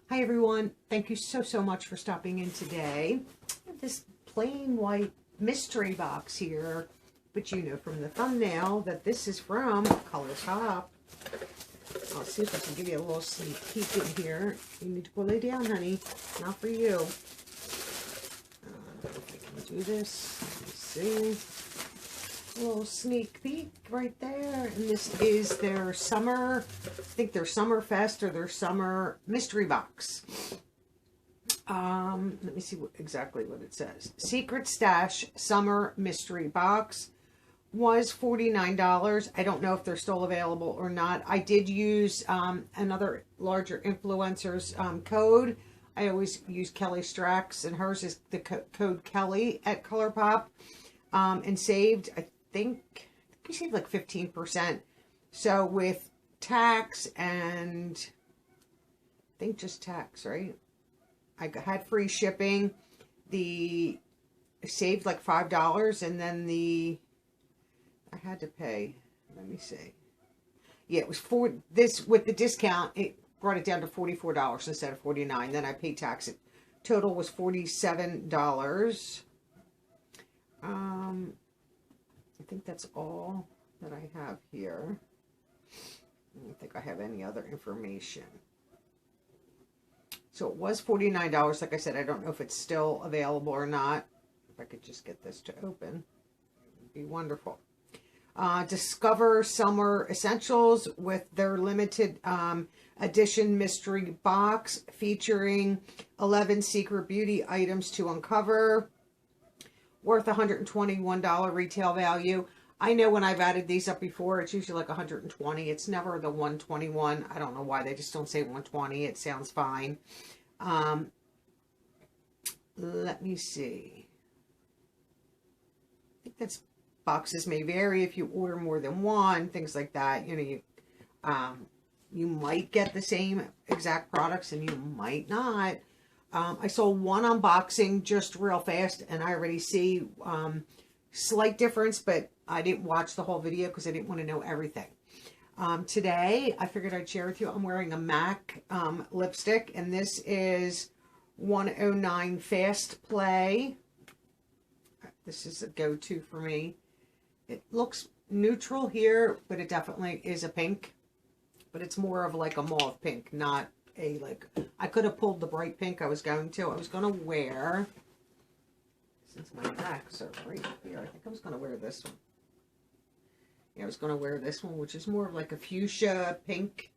Hi everyone, thank you so much for stopping in today. I have this plain white mystery box here, but you know from the thumbnail that this is from Colourpop. I'll see if I can give you a little sneak peek in here. You need to go lay down, honey. Not for you. If I can do this, let me see. A little sneak peek right there, and this is their summer, I think their Summer Fest or their summer mystery box. Let me see exactly what it says. Secret Stash Summer Mystery Box was $49. I don't know if they're still available or not. I did use another larger influencer's code. I always use Kelly Strax, and hers is the code Kelly at Colourpop, and saved, I think you saved like 15%. So with tax and I think just tax, right? I had free shipping. I saved like $5, and then I had to pay, let me see. Yeah, it was this with the discount, it brought it down to $44 instead of $49. Then I paid tax. It total was $47. I think that's all that I have here. I don't think I have any other information. So it was $49. Like I said, I don't know if it's still available or not. If I could just get this to open, it would be wonderful. Discover Summer Essentials with their limited edition mystery box featuring 11 secret beauty items to uncover. Worth $121 retail value. I know when I've added these up before, it's usually like $120. It's never the $121. I don't know why they just don't say $120. It sounds fine. Let me see. I think that's boxes may vary if you order more than one, things like that. You know, you might get the same exact products and you might not. I saw one unboxing just real fast, and I already see slight difference, but I didn't watch the whole video because I didn't want to know everything. Today, I figured I'd share with you, I'm wearing a MAC lipstick, and this is 109 Fast Play. This is a go-to for me. It looks neutral here, but it definitely is a pink, but it's more of like a mauve pink, not like, I could have pulled the bright pink I was going to wear, since my backs are right here, I think I was going to wear this one. Yeah, I was going to wear this one, which is more of like a fuchsia pink,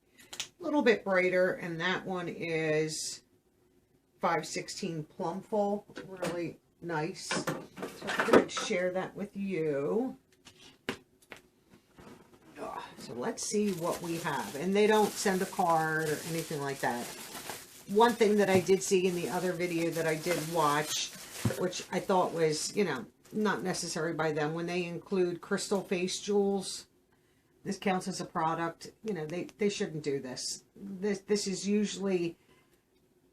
a little bit brighter, and that one is 516 Plumful, really nice. So I'm going to share that with you. So let's see what we have. And they don't send a card or anything like that. One thing that I did see in the other video that I did watch, which I thought was, you know, not necessary by them, when they include crystal face jewels, this counts as a product. You know, they shouldn't do this. This is usually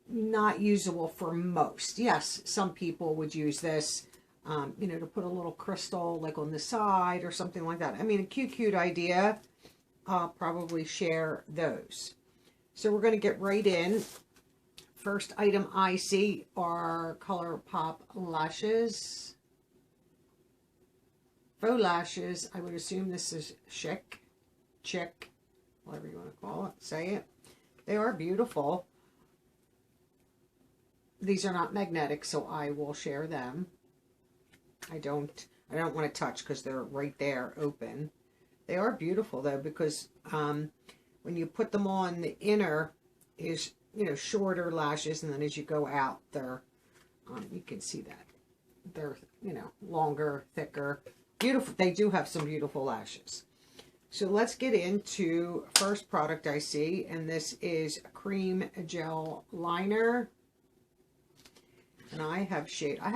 not usable for most. Yes, some people would use this, you know, to put a little crystal like on the side or something like that. I mean, a cute idea. I'll probably share those. So we're going to get right in. First item I see are Colourpop lashes. Faux lashes. I would assume this is chic, whatever you want to call it, say it. They are beautiful. These are not magnetic, so I will share them. I don't want to touch because they're right there open. They are beautiful though, because when you put them on, the inner is, you know, shorter lashes, and then as you go out, they're you can see that they're, you know, longer, thicker, beautiful. They do have some beautiful lashes. So let's get into first product I see, and this is a cream gel liner. And I have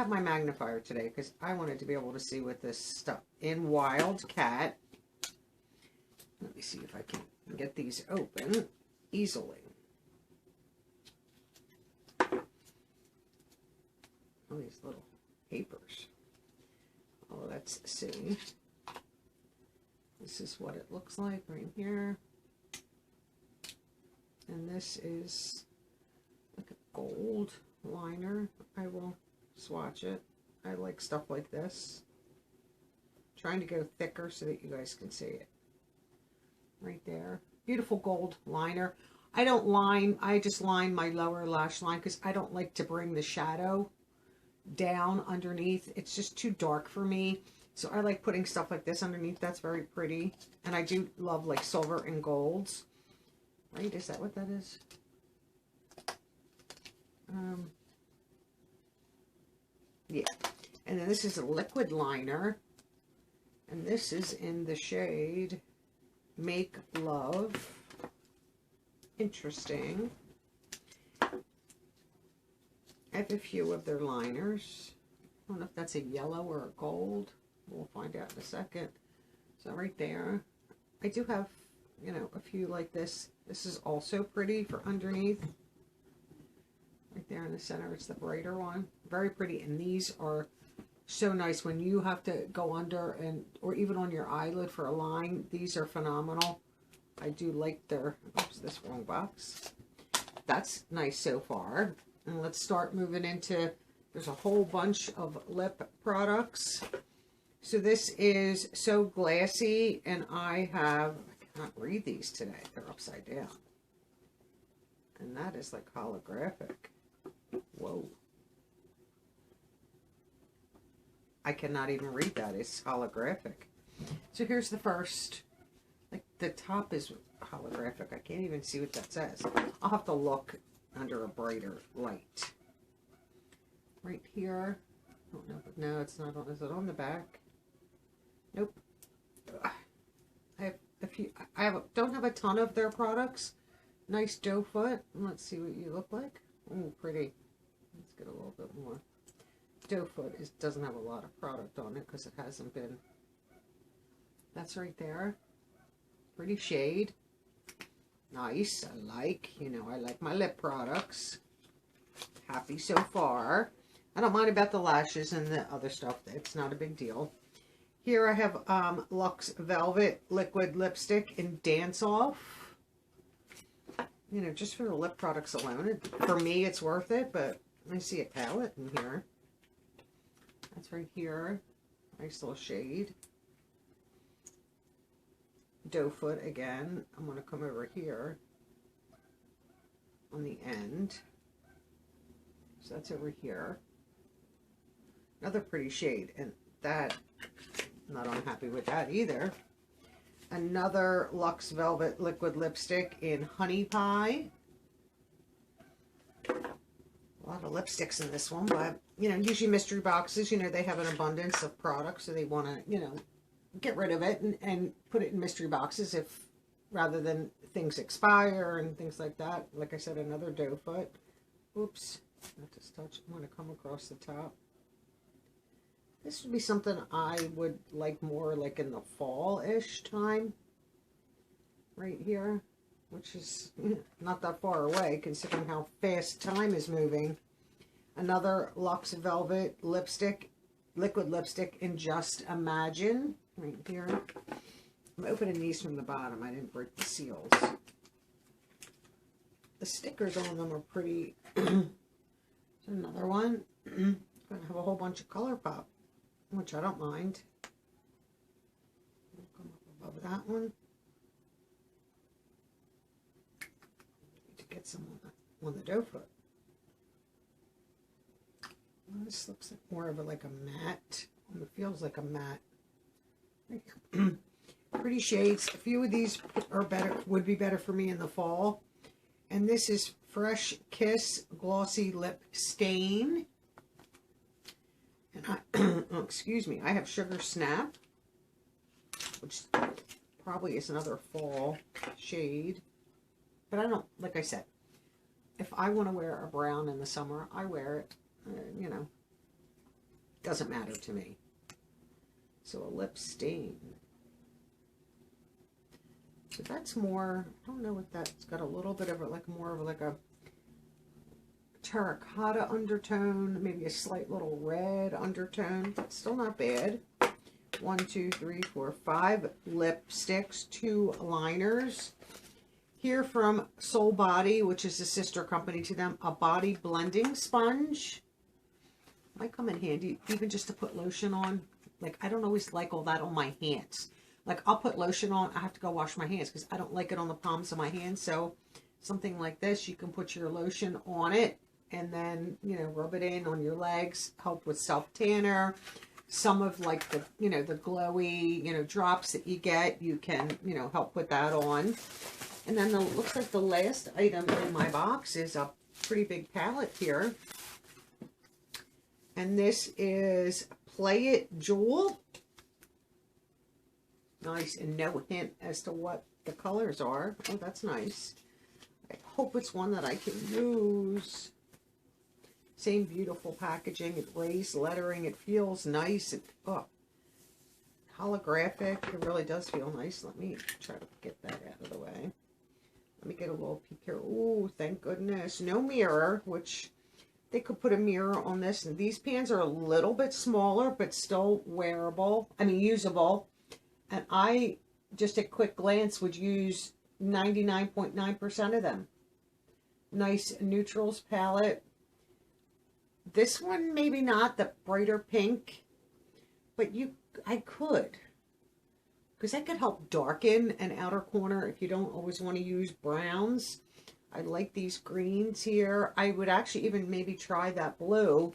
my magnifier today because I wanted to be able to see what this stuff in Wildcat. Let me see if I can get these open easily. Oh, these little papers. Oh, let's see. This is what it looks like right here. And this is the gold liner. I will swatch it. I like stuff like this. Trying to go thicker so that you guys can see it. Right there. Beautiful gold liner. I don't line, I just line my lower lash line because I don't like to bring the shadow down underneath. It's just too dark for me. So I like putting stuff like this underneath. That's very pretty. And I do love like silver and golds. Right? Is that what that is? Yeah. And then this is a liquid liner. And this is in the shade Make Love. Interesting. I have a few of their liners. I don't know if that's a yellow or a gold. We'll find out in a second. So right there. I do have, you know, a few like this. This is also pretty for underneath. Right there in the center, it's the brighter one. Very pretty. And these are so nice when you have to go under and, or even on your eyelid for a line. These are phenomenal. I do like their, oops, this wrong box. That's nice so far. And let's start moving into, there's a whole bunch of lip products. So this is So Glassy, and I cannot read these today. They're upside down. And that is like holographic. Whoa. I cannot even read that. It's holographic. So here's the first. Like the top is holographic. I can't even see what that says. I'll have to look under a brighter light. Right here. I don't know, but no, it's not on. Is it on the back? Nope. I have a few. Don't have a ton of their products. Nice doe foot. Let's see what you look like. Oh, pretty. Let's get a little bit more. Doe foot doesn't have a lot of product on it because it hasn't been. That's right there. Pretty shade. Nice. I like, you know, I like my lip products. Happy so far. I don't mind about the lashes and the other stuff. It's not a big deal. Here I have Luxe Velvet Liquid Lipstick in Dance Off. You know, just for the lip products alone. For me, it's worth it, but I see a palette in here. That's right here. Nice little shade. Doe foot again. I'm going to come over here on the end. So that's over here. Another pretty shade, and that, I'm not unhappy with that either. Another Luxe Velvet Liquid Lipstick in Honey Pie. A lot of lipsticks in this one, but, you know, usually mystery boxes, you know, they have an abundance of products, so they want to, you know, get rid of it and put it in mystery boxes if, rather than things expire and things like that. Like I said, another doe foot. Oops, not just touch. I'm going to come across the top. This would be something I would like more like in the fall-ish time. Right here, which is not that far away considering how fast time is moving. Another Luxe Velvet lipstick, liquid lipstick in Just Imagine. Right here. I'm opening these from the bottom. I didn't break the seals. The stickers on them are pretty. There's another one. I'm going to have a whole bunch of Colourpop, which I don't mind. I'll come up above that one. Need to get some on the doe foot. Well, this looks like more of like a matte. It feels like a matte. Pretty shades. A few of these are better, would be better for me in the fall. And this is Fresh Kiss Glossy Lip Stain. And I, excuse me, I have Sugar Snap, which probably is another fall shade. But I don't, like I said, if I want to wear a brown in the summer, I wear it. You know, doesn't matter to me. So a lip stain. So that's more, I don't know what that's got, a little bit of a, like more of like a terracotta undertone, maybe a slight little red undertone. That's still not bad. 1, 2, 3, 4, 5 lipsticks, 2 liners. Here from Soul Body, which is a sister company to them, a body blending sponge. Might come in handy, even just to put lotion on. Like, I don't always like all that on my hands. Like, I'll put lotion on, I have to go wash my hands because I don't like it on the palms of my hands. So, something like this, you can put your lotion on it and then, you know, rub it in on your legs, help with self-tanner. Some of, like, the, you know, the glowy, you know, drops that you get, you can, you know, help put that on. And then looks like the last item in my box is a pretty big palette here. And this is Play It Jewel. Nice, and no hint as to what the colors are. Oh, that's nice. I hope it's one that I can use. Same beautiful packaging. It raised lettering. It feels nice. It, oh, holographic. It really does feel nice. Let me try to get that out of the way. Let me get a little peek here. Oh, thank goodness. No mirror, which they could put a mirror on this. And these pans are a little bit smaller, but still wearable. I mean, usable. And I, just a quick glance, would use 99.9% of them. Nice neutrals palette. This one, maybe not the brighter pink, but I could. Because that could help darken an outer corner if you don't always want to use browns. I like these greens here. I would actually even maybe try that blue.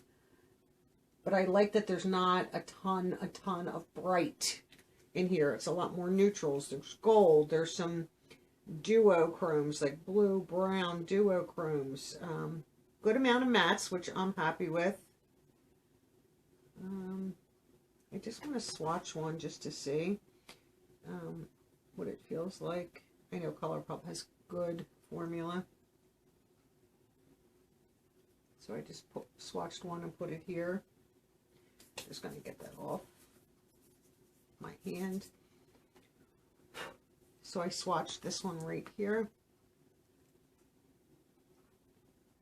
But I like that there's not a ton of bright in here. It's a lot more neutrals. There's gold. There's some duochromes, like blue, brown duochromes. Good amount of mattes, which I'm happy with. I just want to swatch one just to see what it feels like. I know Colourpop has good formula. So I just swatched one and put it here. Just going to get that off my hand. So I swatched this one right here.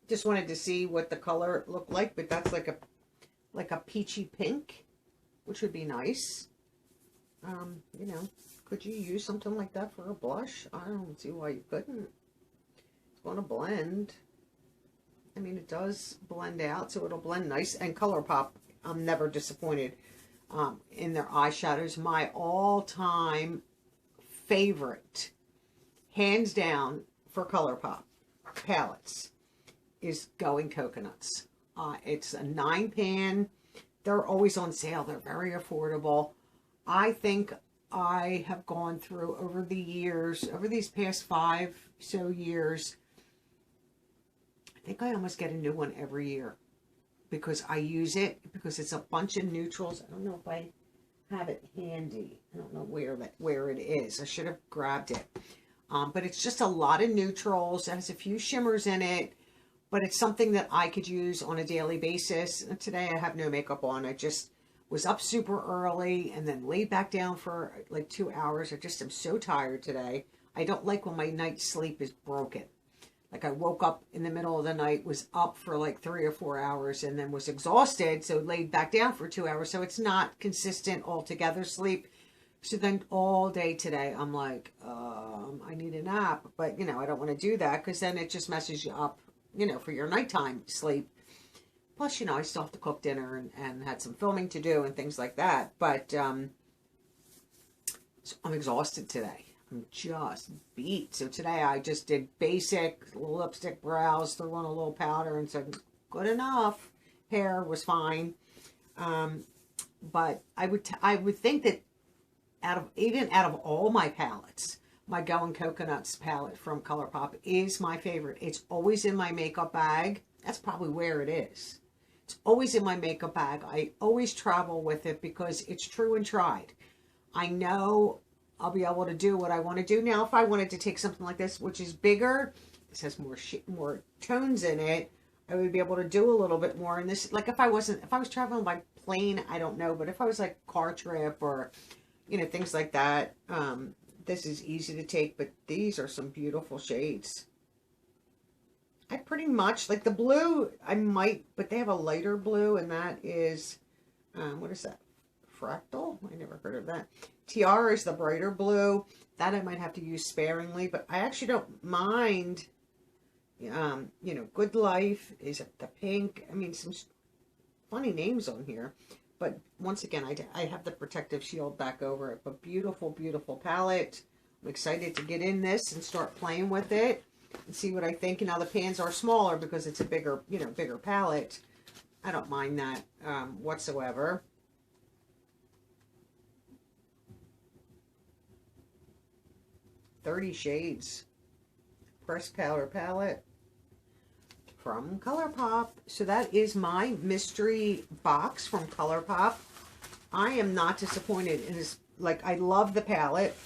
Just wanted to see what the color looked like, but that's like a peachy pink, which would be nice. You know, could you use something like that for a blush? I don't see why you couldn't. It's going to blend. I mean, it does blend out, so it'll blend nice. And Colourpop, I'm never disappointed in their eyeshadows. My all-time favorite, hands down, for Colourpop palettes is Going Coconuts. It's a 9-pan. They're always on sale. They're very affordable. I think I have gone through over the years, over these past 5 so years, I think I almost get a new one every year because I use it, because it's a bunch of neutrals. I don't know if I have it handy. I don't know where it is. I should have grabbed it. But it's just a lot of neutrals. It has a few shimmers in it, but it's something that I could use on a daily basis. And today I have no makeup on. I just was up super early and then laid back down for like 2 hours. I just am so tired today. I don't like when my night's sleep is broken. Like, I woke up in the middle of the night, was up for like 3 or 4 hours, and then was exhausted, so laid back down for 2 hours. So it's not consistent altogether sleep. So then all day today, I'm like, I need a nap. But, you know, I don't want to do that because then it just messes you up, you know, for your nighttime sleep. Plus, you know, I still have to cook dinner and had some filming to do and things like that. But so I'm exhausted today. I'm just beat. So today I just did basic lipstick, brows, threw on a little powder and said, good enough. Hair was fine. But I would think that even out of all my palettes, my Going Coconuts palette from Colourpop is my favorite. It's always in my makeup bag. That's probably where it is. It's always in my makeup bag. I always travel with it because it's true and tried. I know I'll be able to do what I want to do. Now, if I wanted to take something like this, which is bigger, this has more tones in it, I would be able to do a little bit more. And this, like, if I was traveling by plane, I don't know, but if I was like car trip or, you know, things like that, this is easy to take. But these are some beautiful shades. I pretty much like the blue. I might, but they have a lighter blue, and that is, what is that? Fractal? I never heard of that. Tiara is the brighter blue. That I might have to use sparingly, but I actually don't mind. You know, Good Life is the pink. I mean, some funny names on here. But once again, I have the protective shield back over it. But beautiful, beautiful palette. I'm excited to get in this and start playing with it and see what I think. And now the pans are smaller because it's a bigger, you know, bigger palette. I don't mind that whatsoever. $30 Shades pressed powder palette from Colourpop. So that is my mystery box from Colourpop. I am not disappointed. It is like, I love the palette.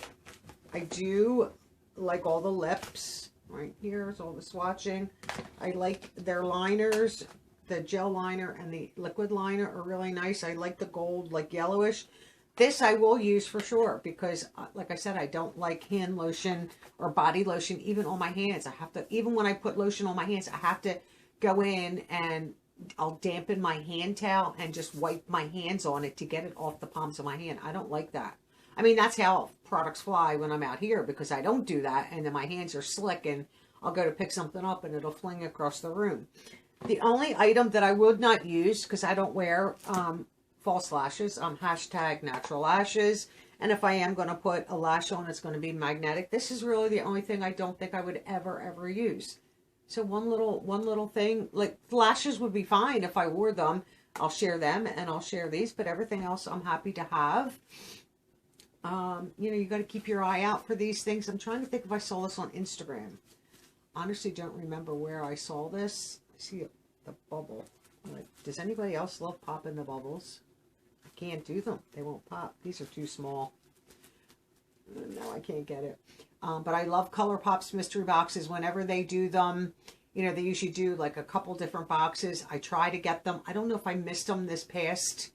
I do like all the lips. Right here is all the swatching. I like their liners. The gel liner and the liquid liner are really nice. I like the gold, like yellowish. This I will use for sure because, like I said, I don't like hand lotion or body lotion, even on my hands. I have to, even when I put lotion on my hands, I have to go in and I'll dampen my hand towel and just wipe my hands on it to get it off the palms of my hand. I don't like that. I mean, that's how products fly when I'm out here because I don't do that. And then my hands are slick and I'll go to pick something up and it'll fling across the room. The only item that I would not use because I don't wear false lashes. Hashtag natural lashes. And if I am going to put a lash on, it's going to be magnetic. This is really the only thing I don't think I would ever use. So one little thing, like lashes would be fine if I wore them. I'll share them and I'll share these, but everything else I'm happy to have. You know, you got to keep your eye out for these things. I'm trying to think if I saw this on Instagram. Honestly, don't remember where I saw this. I see the bubble. Like, does anybody else love popping the bubbles? I can't do them. They won't pop. These are too small. No, I can't get it. But I love Colourpop's mystery boxes. Whenever they do them, you know, they usually do like a couple different boxes. I try to get them. I don't know if I missed them this past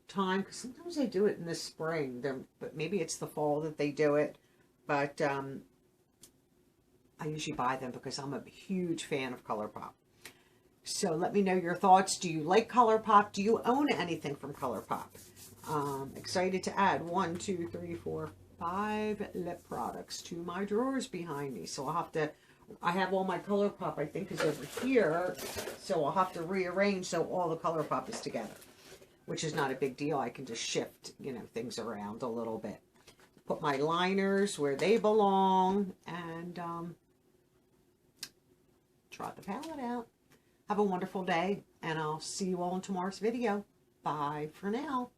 time because sometimes they do it in the spring. But maybe it's the fall that they do it. But I usually buy them because I'm a huge fan of Colourpop. So let me know your thoughts. Do you like Colourpop? Do you own anything from Colourpop? Excited to add 1, 2, 3, 4, 5 lip products to my drawers behind me. So I'll have to, I have all my Colourpop, I think, is over here. So I'll have to rearrange so all the Colourpop is together, which is not a big deal. I can just shift, you know, things around a little bit. Put my liners where they belong and trot the palette out. Have a wonderful day, and I'll see you all in tomorrow's video. Bye for now.